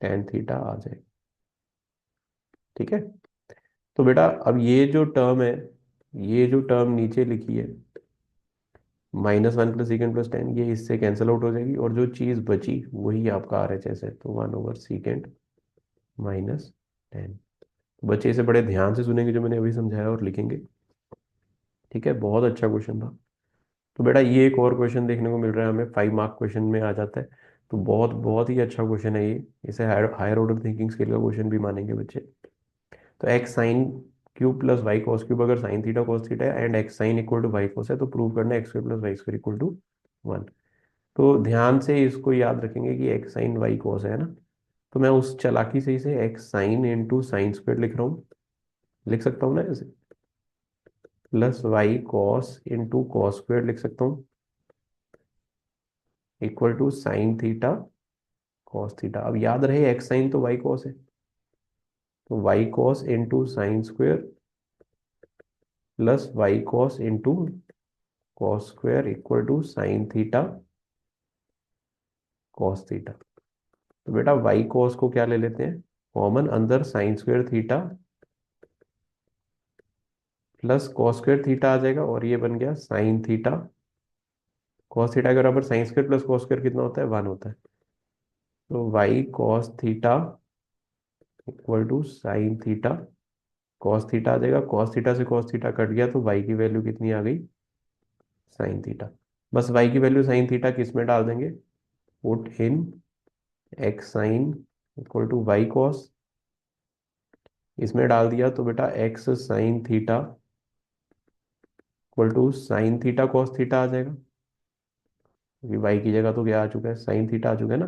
tan theta आ जाएगा, ठीक है। तो बेटा अब ये जो टर्म है, ये जो टर्म नीचे लिखी है -1 प्लस सीकेंड प्लस टेन, ये इससे कैंसिल आउट हो जाएगी, और जो चीज़ बची वही आपका RHS है, तो 1 ओवर सीकेंड माइनस टेन। बच्चे इसे बड़े ध्यान से सुनेंगे जो मैंने अभी समझाया और लिखेंगे, ठीक है। बहुत अच्छा क्वेश्चन था। तो बेटा ये एक और क्वेश्चन देखने को मिल रहा है हमें, 5 मार्क क्वेश्चन में आ जाता है, तो बहुत बहुत ही अच्छा क्वेश्चन है ये। इसे हायर ऑर्डर थिंकिंग स्किल का क्वेश्चन भी मानेंगे बच्चे। तो x sine cube plus y cos cube अगर साइन थीटा कॉस थीटा है and x sine equal to Y cos है, तो प्रूव करना है x square plus Y square equal to 1। तो ध्यान से इसको याद रखेंगे कि एक्स साइन वाई कॉस है ना, तो मैं उस चालाकी से इसे x sine into sine square लिख रहा हूँ, लिख सकता हूँ ना ऐसे, plus y cos into cos square लिख सकता हूँ, equal to sine theta cos theta. अब याद रहे एक्स साइन तो वाई कॉस है, तो Y cos into sine square plus y cos into cos square equal to sine theta cos theta. तो बेटा वाई कॉस को क्या ले लेते हैं कॉमन, अंदर sine square theta plus cos square theta आ जाएगा, और ये बन गया साइन थीटा कॉस थीटा के बराबर sine square plus cos square कितना होता है, 1 होता है। तो Y cos theta equal to sine theta cos theta आ जाएगा, कॉस थीटा से कॉस थीटा कट गया, तो वाई की वैल्यू कितनी आ गई, साइन थीटा। बस y की वैल्यू साइन थीटा किस में डाल देंगे, put in X sine equal to Y cos, इसमें डाल दिया तो बेटा X sine theta equal to sine theta cos theta आ जाएगा, क्योंकि y की जगह तो क्या आ चुका है, साइन थीटा आ चुका है ना,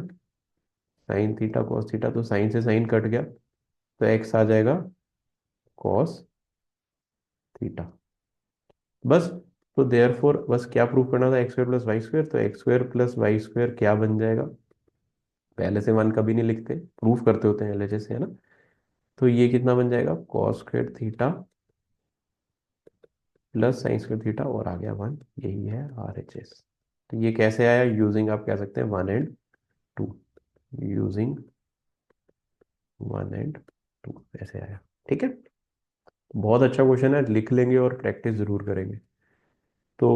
साइन थीटा कॉस थीटा, तो साइन से साइन कट गया तो x आ जाएगा कॉस थीटा। बस, तो देयरफॉर बस क्या प्रूव करना था, X square plus Y square, तो X square plus Y square क्या बन जाएगा, पहले से वन कभी नहीं लिखते, प्रूफ करते होते हैं एलएचएस से, है ना। तो ये कितना बन जाएगा, cos square theta plus sine square theta और आ गया वन, यही है आरएचएस। तो ये कैसे आया, यूजिंग आप कह सकते हैं one and two, using one and two ऐसे आया। ठीक है, बहुत अच्छा क्वेश्चन है, लिख लेंगे और प्रैक्टिस जरूर करेंगे। तो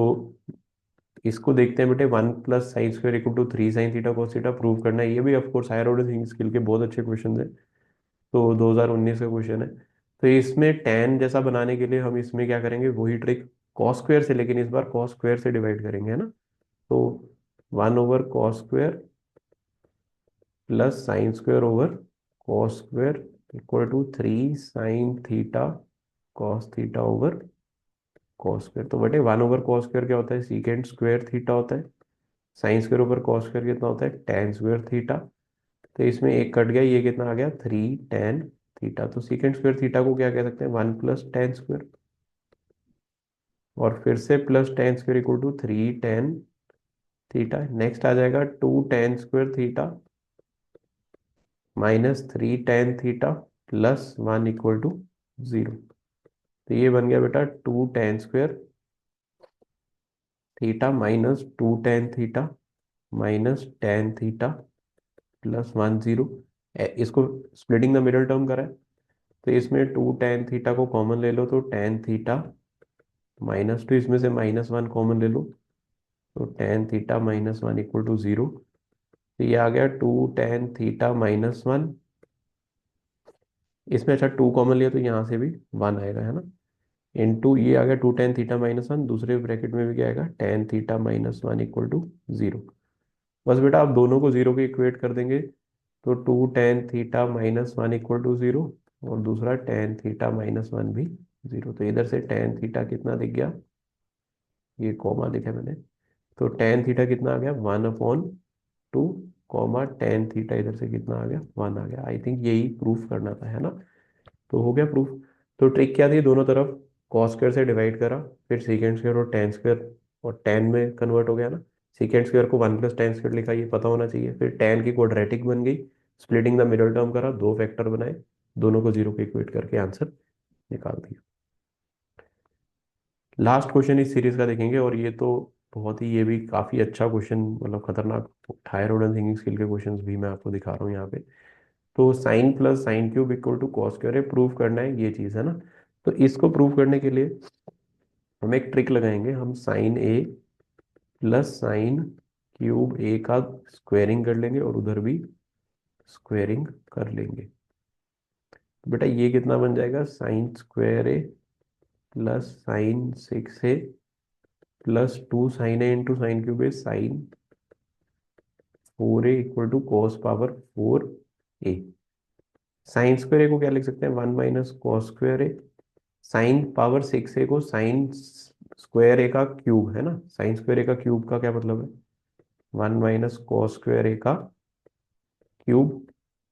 इसको देखते हैं बेटे, one plus sine square equal to three sine theta cos theta prove करना है, ये भी of course higher order thinking skill के बहुत अच्छे क्वेश्चन है। तो 2019 का क्वेश्चन है। तो इसमें टेन जैसा बनाने के लिए हम इसमें क्या करेंगे, वही ट्रिक कॉस स्क्वायर से, लेकिन इस बार कॉस स्क्वायर से डिवाइड करेंगे, है ना। तो one over cos square plus sine square over cos square equal to three sine theta cos theta over cos square. तो बेटे वन ओवर कॉस स्क्वायर क्या होता है, सीकेंड स्क्वायर थीटा होता है, sine square over cos square कितना होता है, टेन स्क्वायर थीटा। तो इसमें एक कट गया, ये कितना आ गया, थ्री टेन थीटा। तो सीकेंड स्क्वायर थीटा को क्या कह सकते हैं, वन प्लस टेन स्क्वायर, और फिर से plus tan square equal to three tan theta. Next आ जाएगा two tan square theta minus three tan theta plus one equal to zero. तो ये बन गया बेटा two tan square theta minus two tan theta minus tan theta plus one zero. इसको splitting the middle term करा है, तो इसमें टू टेन थीटा को कॉमन ले लो तो टेन थीटा माइनस टू, इसमें से माइनस वन कॉमन ले लो तो tan theta minus one equal to zero. तो ये आ गया two tan theta minus one, इसमें अच्छा टू कॉमन लिया तो यहाँ से भी वन आएगा, है ना। इनटू ये आ गया two tan theta minus one, दूसरे ब्रैकेट में भी क्या आएगा, tan theta minus one equal to zero. बस बेटा आप दोनों को जीरो के इक्वेट कर देंगे, तो two tan theta minus one equal to zero, और दूसरा टेन थीटा माइनस वन भी जीरो। तो इधर से टेन थीटा कितना दिख गया, ये कॉमा लिखा मैंने, तो टेन थीटा कितना आ गया, one upon two, comma tan theta इधर से कितना आ गया, वन आ गया। आई थिंक यही प्रूफ करना था, है ना। तो हो गया प्रूफ। तो ट्रिक क्या थी, दोनों तरफ कॉस स्क्वायर से डिवाइड करा, फिर सीकेंड स्क्वायर और टेन स्क्वायर, और टेन में कन्वर्ट हो गया ना, सीकेंड स्क्वायर को वन प्लस टेन स्क्वायर लिखा, ये पता होना चाहिए। फिर टेन की क्वाड्रेटिक बन गई, स्प्लिटिंग द मिडल टर्म करा, दो फैक्टर बनाए, दोनों को जीरो पे इक्वेट करके आंसर निकाल दिया। लास्ट क्वेश्चन इस सीरीज का देखेंगे, और ये तो बहुत ही, ये भी काफी अच्छा क्वेश्चन, मतलब खतरनाक हायर ऑर्डर थिंकिंग स्किल के क्वेश्चंस भी मैं आपको दिखा रहा हूँ यहाँ पे। तो sine plus sine cube equal to cos square है, प्रूव करना है ये चीज, है ना। तो इसको प्रूव करने के लिए हम एक ट्रिक लगाएंगे, हम साइन ए प्लस साइन क्यूब ए का स्क्वेयरिंग कर लेंगे और उधर भी स्क्वेयरिंग कर लेंगे। तो बेटा ये कितना बन जाएगा, sine square A plus sine six A plus two sine A into sine cube A sine four A equal to cos power four A. Sine square A को क्या लिख सकते हैं, one minus cos square A, sine power six A को sine square A का cube, है ना, sine square A का क्यूब का क्या मतलब है, one minus cos square A का cube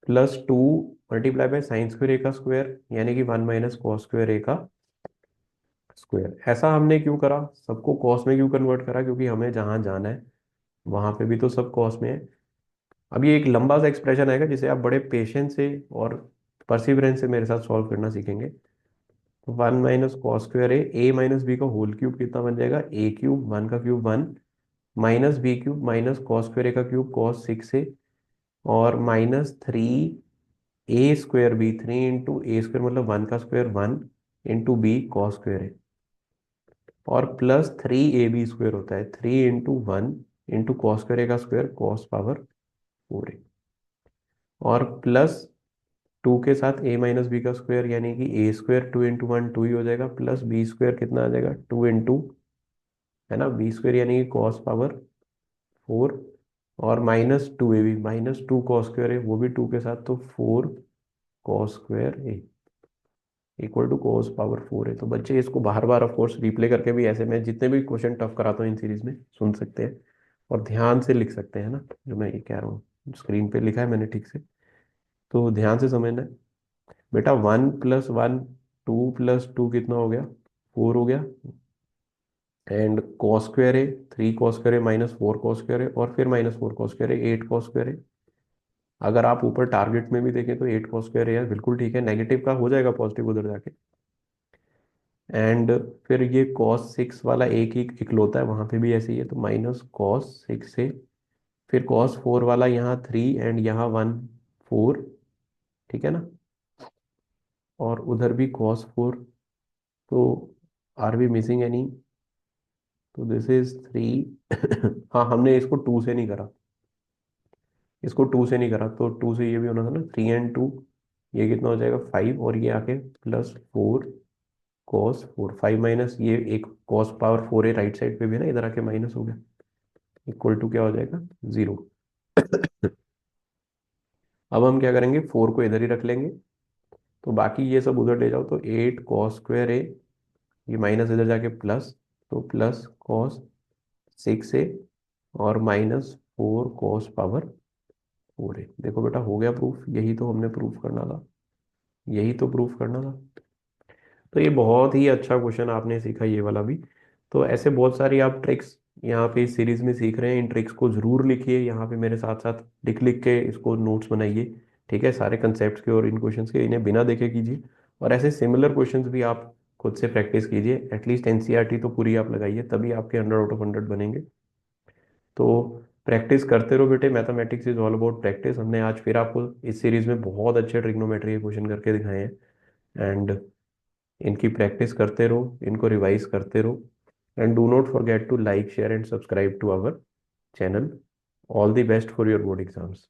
plus two multiply by sine square A का स्क्वायर, यानी कि one minus cos square A का स्क्वायर। ऐसा हमने क्यों करा, सबको कॉस में क्यों कन्वर्ट करा, क्योंकि हमें जहां जाना है वहां पे भी तो सब कॉस में है। अब ये एक लंबा सा एक्सप्रेशन आएगा जिसे आप बड़े पेशेंस से और परसिवरेंस से मेरे साथ सॉल्व करना सीखेंगे। One minus cos square A minus B का होल क्यूब कितना बन जाएगा, ए क्यूब, वन का cube one, minus B cube minus cos square A का क्यूब कॉस सिक्स ए, और minus three A square B, three into A square मतलब one का square one into B cos square A, और plus three A B square होता है three into one into cos square A का square cos power four A, और plus two के साथ A minus B का स्क्वायर, यानी कि A square two into one two ही हो जाएगा, प्लस बी स्क्वायर कितना आ जाएगा, टू इंटू है ना, बी स्क्वायर यानी कि कॉस पावर 4, और -2 भी, -2 कॉस स्क्वायर है वो भी 2 के साथ, तो 4 cos square equal to cos power 4 है। तो बच्चे इसको बार बार ऑफ कोर्स रिप्ले करके भी, ऐसे मैं जितने भी क्वेश्चन टफ कराता हूँ इन सीरीज में, सुन सकते हैं और ध्यान से लिख सकते हैं ना, जो मैं ये कह रहा हूँ स्क्रीन पे लिखा है मैंने ठीक से, तो ध्यान से समझना है। बेटा 1 + 1 2 + 2 कितना हो गया, 4 हो गया। एंड कॉस स्क्वायर है, 3 cos स्क्वायर है, -4 cos स्क्वायर है, और फिर -4 cos स्क्वायर है, 8 cos स्क्वायर है। अगर आप ऊपर टारगेट में भी देखें तो 8 cos स्क्वायर है यार, बिल्कुल ठीक है, नेगेटिव का हो जाएगा पॉजिटिव उधर जाके। एंड फिर ये cos 6 वाला एक ही इकलौता है, वहां पे भी ऐसे ही है, तो -cos 6 से फिर cos 4 वाला यहाँ 3 एंड यहाँ 1 4, ठीक है ना, और उधर भी cos 4, तो आर वी मिसिंग एनी, तो दिस इज 3। हाँ, हमने इसको 2 से नहीं करा, इसको 2 से नहीं करा, तो 2 से ये भी होना था ना, 3 and 2, ये कितना हो जाएगा 5, और ये आके +4 cos 4, 5 माइनस ये एक cos पावर 4 है राइट साइड पे भी है ना, इधर आके माइनस हो गया, इक्वल टू क्या हो जाएगा 0। अब हम क्या करेंगे, 4 को इधर ही रख लेंगे, तो बाकी ये सब उधर ले जाओ, तो 8 cos स्क्वायर है, ये माइनस इधर जाके प्लस, तो +cos 6 है, और -4 cos पावर 4 है। देखो बेटा हो गया प्रूफ, यही तो हमने प्रूफ करना था, यही तो प्रूफ करना था। तो ये बहुत ही अच्छा क्वेश्चन आपने सीखा ये वाला भी। तो ऐसे बहुत सारी आप ट्रिक्स यहाँ पे इस सीरीज में सीख रहे हैं, इन ट्रिक्स को जरूर लिखिए यहाँ पे मेरे साथ साथ, लिख लिख के इसको नोट्स बनाइए, ठीक है, सारे कंसेप्ट के और इन क्वेश्चंस के, इन्हें बिना देखे कीजिए। और ऐसे सिमिलर क्वेश्चंस भी आप खुद से प्रैक्टिस कीजिए, एटलीस्ट एनसीईआरटी तो पूरी आप लगाइए, तभी आपके 100 आउट ऑफ 100 बनेंगे। तो प्रैक्टिस करते रहो बेटे, mathematics is all about practice. हमने आज फिर आपको इस सीरीज में बहुत अच्छे ट्रिग्नोमेट्री के क्वेश्चन करके दिखाए हैं, एंड इनकी प्रैक्टिस करते रहो, इनको रिवाइज करते रहो, and do not forget to like share and subscribe to our channel. All the best for your board exams.